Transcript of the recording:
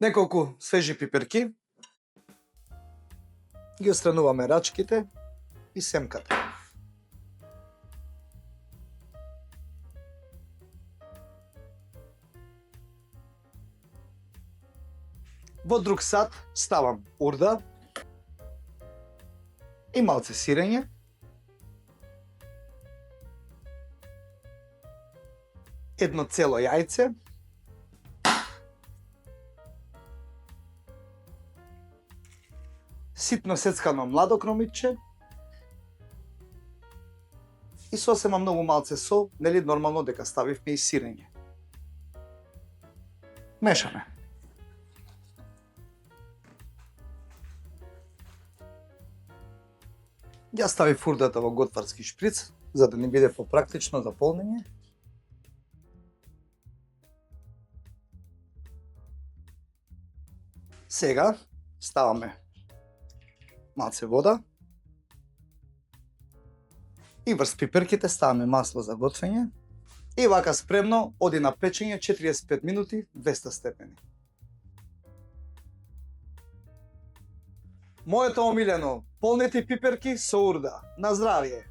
Неколку свежи пиперки. Ги отстрануваме рачките и семката. Во друг сад ставам урда и малце сирење. Едно цело јајце. Ситно сецкано младо кромитче. И сосема многу малце сол, нели нормално дека ставивме и сирење. Мешаме. Ја ставив урдата во готварски шприц, за да ни биде попрактично за полнење. Сега ставаме малце вода и врз пиперките ставаме масло за готвење и вака спремно оди на печење 45 минути 200 степени. Моето омилено полнети пиперки со урда. На здравје!